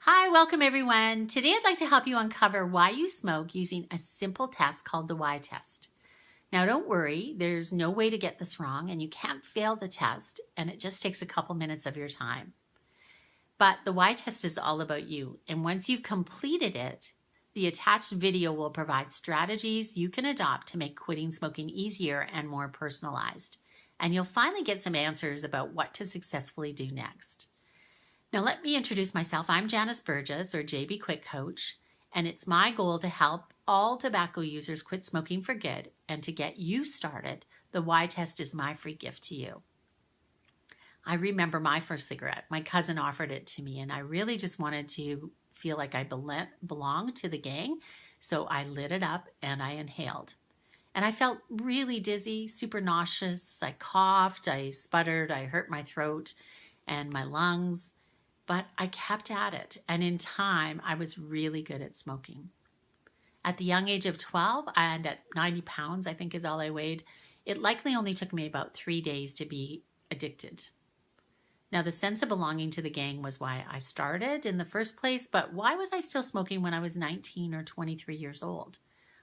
Hi, welcome everyone. Today I'd like to help you uncover why you smoke using a simple test called the why test. Now don't worry, there's no way to get this wrong and you can't fail the test, and it just takes a couple minutes of your time. But the why test is all about you, and once you've completed it, the attached video will provide strategies you can adopt to make quitting smoking easier and more personalized. And you'll finally get some answers about what to successfully do next. Now let me introduce myself. I'm Janice Burgess, or JB Quit Coach, and it's my goal to help all tobacco users quit smoking for good. And to get you started, the why test is my free gift to you. I remember my first cigarette. My cousin offered it to me, and I really just wanted to feel like I belonged to the gang. So I lit it up and I inhaled. And I felt really dizzy, super nauseous. I coughed, I sputtered, I hurt my throat and my lungs. But I kept at it, and in time, I was really good at smoking. At the young age of 12, and at 90 pounds, I think is all I weighed, it likely only took me about 3 days to be addicted. Now, the sense of belonging to the gang was why I started in the first place, but why was I still smoking when I was 19 or 23 years old?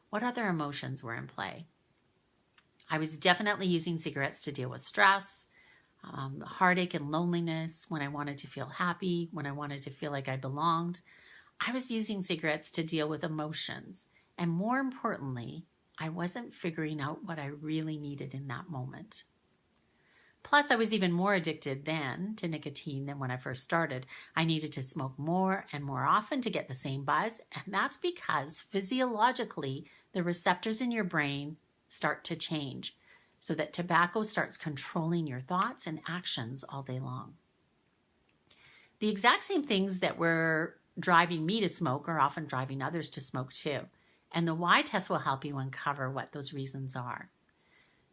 What other emotions were in play? I was definitely using cigarettes to deal with stress, heartache and loneliness, when I wanted to feel happy, when I wanted to feel like I belonged. I was using cigarettes to deal with emotions. And more importantly, I wasn't figuring out what I really needed in that moment. Plus, I was even more addicted then to nicotine than when I first started. I needed to smoke more and more often to get the same buzz. And that's because physiologically, the receptors in your brain start to change, so that tobacco starts controlling your thoughts and actions all day long. The exact same things that were driving me to smoke are often driving others to smoke too. And the why test will help you uncover what those reasons are.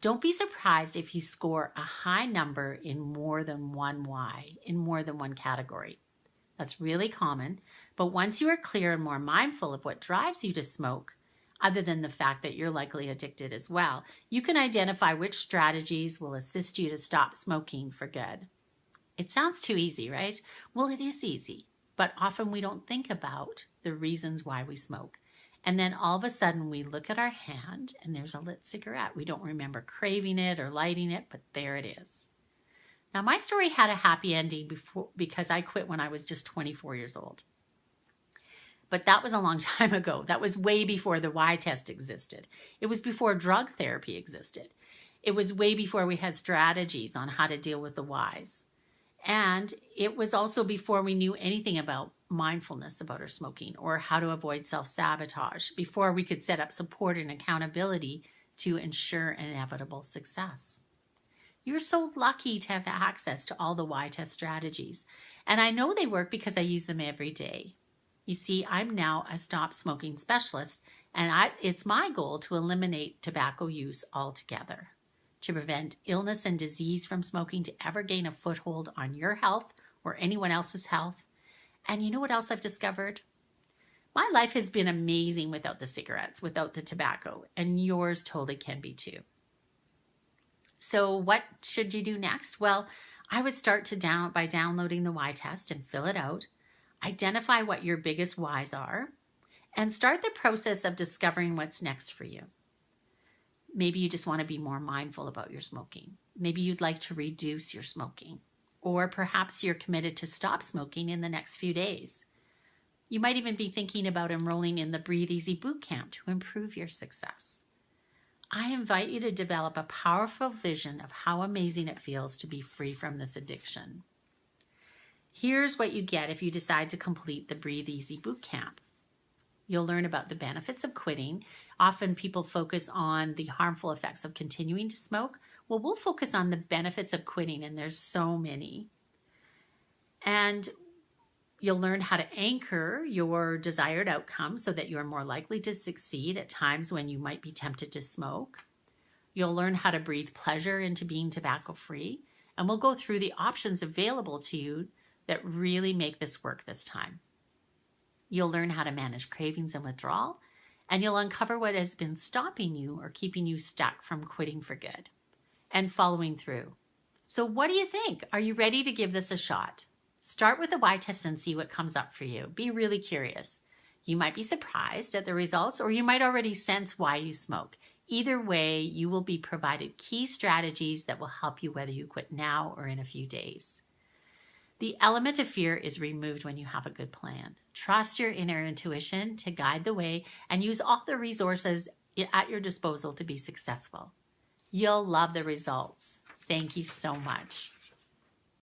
Don't be surprised if you score a high number in more than one why, in more than one category. That's really common, but once you are clear and more mindful of what drives you to smoke, other than the fact that you're likely addicted as well, you can identify which strategies will assist you to stop smoking for good. It sounds too easy, right? Well, it is easy, but often we don't think about the reasons why we smoke. And then all of a sudden we look at our hand and there's a lit cigarette. We don't remember craving it or lighting it, but there it is. Now, my story had a happy ending because I quit when I was just 24 years old. But that was a long time ago. That was way before the why test existed. It was before drug therapy existed. It was way before we had strategies on how to deal with the whys. And it was also before we knew anything about mindfulness about our smoking or how to avoid self-sabotage, before we could set up support and accountability to ensure inevitable success. You're so lucky to have access to all the why test strategies. And I know they work because I use them every day. You see, I'm now a stop smoking specialist, and it's my goal to eliminate tobacco use altogether, to prevent illness and disease from smoking to ever gain a foothold on your health or anyone else's health. And you know what else I've discovered? My life has been amazing without the cigarettes, without the tobacco, and yours totally can be too. So what should you do next? Well, I would start by downloading the why test and fill it out. Identify what your biggest whys are, and start the process of discovering what's next for you. Maybe you just want to be more mindful about your smoking. Maybe you'd like to reduce your smoking, or perhaps you're committed to stop smoking in the next few days. You might even be thinking about enrolling in the Breathe Easy Bootcamp to improve your success. I invite you to develop a powerful vision of how amazing it feels to be free from this addiction. Here's what you get if you decide to complete the Breathe Easy Bootcamp. You'll learn about the benefits of quitting. Often people focus on the harmful effects of continuing to smoke. Well, we'll focus on the benefits of quitting, and there's so many. And you'll learn how to anchor your desired outcome so that you're more likely to succeed at times when you might be tempted to smoke. You'll learn how to breathe pleasure into being tobacco-free, and we'll go through the options available to you that really make this work this time. You'll learn how to manage cravings and withdrawal, and you'll uncover what has been stopping you or keeping you stuck from quitting for good and following through. So what do you think? Are you ready to give this a shot? Start with the Y test and see what comes up for you. Be really curious. You might be surprised at the results, or you might already sense why you smoke. Either way, you will be provided key strategies that will help you whether you quit now or in a few days. The element of fear is removed when you have a good plan. Trust your inner intuition to guide the way and use all the resources at your disposal to be successful. You'll love the results. Thank you so much.